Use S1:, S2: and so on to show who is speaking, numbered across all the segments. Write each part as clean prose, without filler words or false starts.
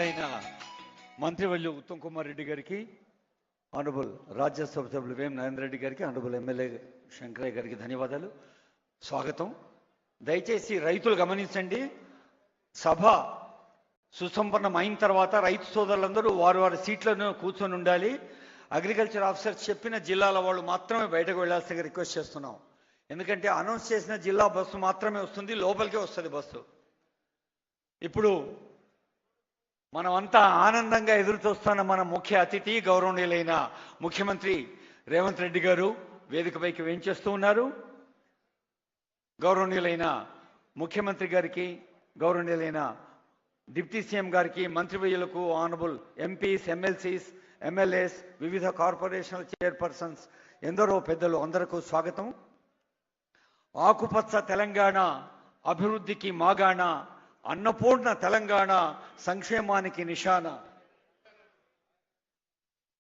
S1: అయిన మంత్రివర్యులు ఉత్తమ్ కుమార్ రెడ్డి గారికి, ఆనరబుల్ రాజ్యసభ సభ్యులు వేం నరేంద్ర రెడ్డి గారికి, ఆనరబుల్ ఎమ్మెల్యే శంకరయ్య గారికి ధన్యవాదాలు, స్వాగతం. దయచేసి రైతులు గమనించండి, సభ సుసంపన్నం అయిన తర్వాత రైతు సోదరులందరూ వారి వారి సీట్లను కూర్చొని ఉండాలి. అగ్రికల్చర్ ఆఫీసర్ చెప్పిన జిల్లాల వాళ్ళు మాత్రమే బయటకు వెళ్లాల్సిందిగా రిక్వెస్ట్ చేస్తున్నాం. ఎందుకంటే అనౌన్స్ చేసిన జిల్లా బస్సు మాత్రమే వస్తుంది, లోపలికే వస్తుంది బస్సు. ఇప్పుడు మనమంతా ఆనందంగా ఎదురు చూస్తున్న మన ముఖ్య అతిథి గౌరవనీయులైన ముఖ్యమంత్రి రేవంత్ రెడ్డి గారు వేదికపైకి వేంచేస్తూ ఉన్నారు. గౌరవనీయులైన ముఖ్యమంత్రి గారికి, గౌరవనీయులైన డిప్యూటీ సీఎం గారికి, మంత్రివర్యులకు, ఆనరబుల్ ఎంపీస్, ఎమ్మెల్సీస్, ఎమ్మెల్యేస్, వివిధ కార్పొరేషనల్ చైర్పర్సన్స్, ఎందరో పెద్దలు అందరికీ స్వాగతం. ఆకుపచ్చ తెలంగాణ అభివృద్ధికి మాగాణ, అన్నపూర్ణ తెలంగాణ సంక్షేమానికి నిశాన.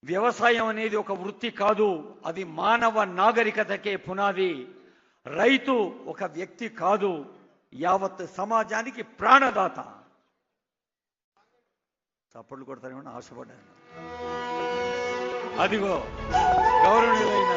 S1: వ్యవసాయం అనేది ఒక వృత్తి కాదు, అది మానవ నాగరికతకే పునాది. రైతు ఒక వ్యక్తి కాదు, యావత్ సమాజానికి ప్రాణదాత. చప్పట్లు కొడతారేమో ఆశపడ్డాను. అదిగో గౌరవనీయులైన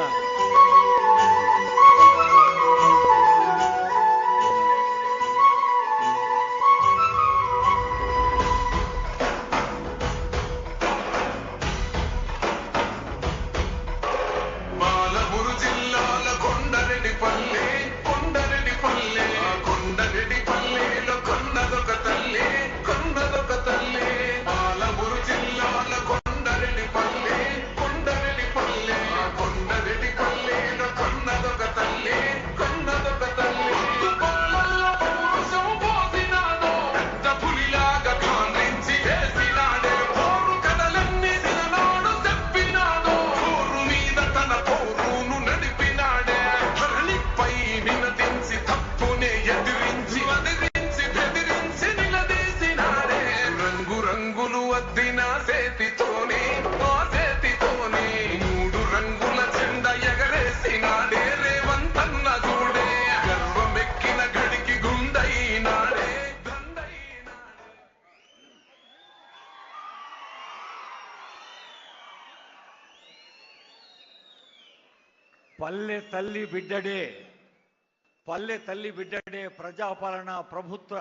S1: పల్లె తల్లి బిడ్డడే ప్రజాపాలన ప్రభుత్వ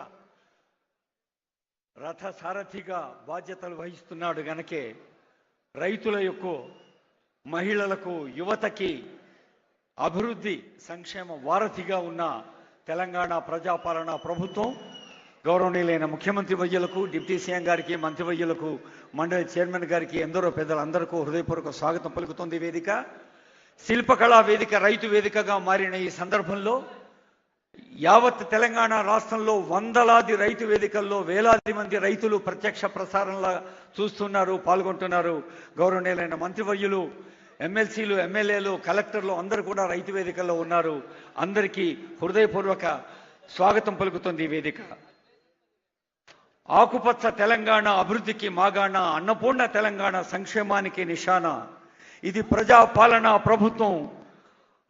S1: రథ సారథిగా బాధ్యతలు వహిస్తున్నాడు గనకే రైతుల యొక్క, మహిళలకు, యువతకి అభివృద్ధి సంక్షేమ వారధిగా ఉన్న తెలంగాణ ప్రజాపాలన ప్రభుత్వం గౌరవనీయులైన ముఖ్యమంత్రి వర్యులకు, డిప్యూటీ సీఎం గారికి, మంత్రివర్యులకు, మండలి చైర్మన్ గారికి, ఎందరో పెద్దలందరికీ హృదయపూర్వక స్వాగతం పలుకుతోంది. వేదిక శిల్పకళా వేదిక రైతు వేదికగా మారిన ఈ సందర్భంలో యావత్ తెలంగాణ రాష్ట్రంలో వందలాది రైతు వేదికల్లో వేలాది మంది రైతులు ప్రత్యక్ష ప్రసారంలా చూస్తున్నారు, పాల్గొంటున్నారు. గౌరవనీయులైన మంత్రివర్యులు, ఎమ్మెల్సీలు, ఎమ్మెల్యేలు, కలెక్టర్లు అందరూ కూడా రైతు వేదికల్లో ఉన్నారు. అందరికీ హృదయపూర్వక స్వాగతం పలుకుతుంది ఈ వేదిక. ఆకుపచ్చ తెలంగాణ అభివృద్ధికి మాగాణ, అన్నపూర్ణ తెలంగాణ సంక్షేమానికి నిశాన. ఇది ప్రజాపాలన ప్రభుత్వం.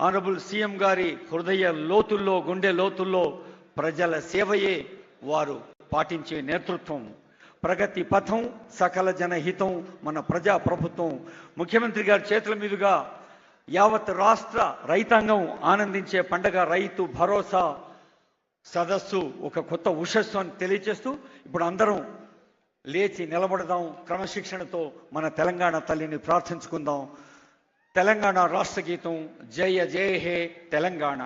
S1: ఆనరబుల్ సీఎం గారి హృదయ లోతుల్లో, గుండె లోతుల్లో ప్రజల సేవయే వారు పాటించే నేతృత్వం. ప్రగతి పథం, సకల జనహితం మన ప్రజా ప్రభుత్వం. ముఖ్యమంత్రి గారి చేతుల మీదుగా యావత్ రాష్ట్ర రైతాంగం ఆనందించే పండగ రైతు భరోసా సదస్సు ఒక కొత్త ఉషస్సు అని తెలియజేస్తూ ఇప్పుడు అందరం లేచి నిలబడదాం. క్రమశిక్షణతో మన తెలంగాణ తల్లిని ప్రార్థించుకుందాం. తెలంగాణ రాష్ట్ర గీతం జయ జయ హే తెలంగాణ.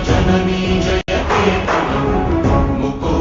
S2: जननी जयते मुकुट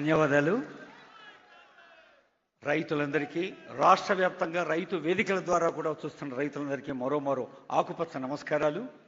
S1: ధన్యవాదాలు. రైతులందరికీ, రాష్ట్ర వ్యాప్తంగా రైతు వేదికల ద్వారా కూడా చూస్తున్న రైతులందరికీ మరో ఆకుపచ్చ నమస్కారాలు.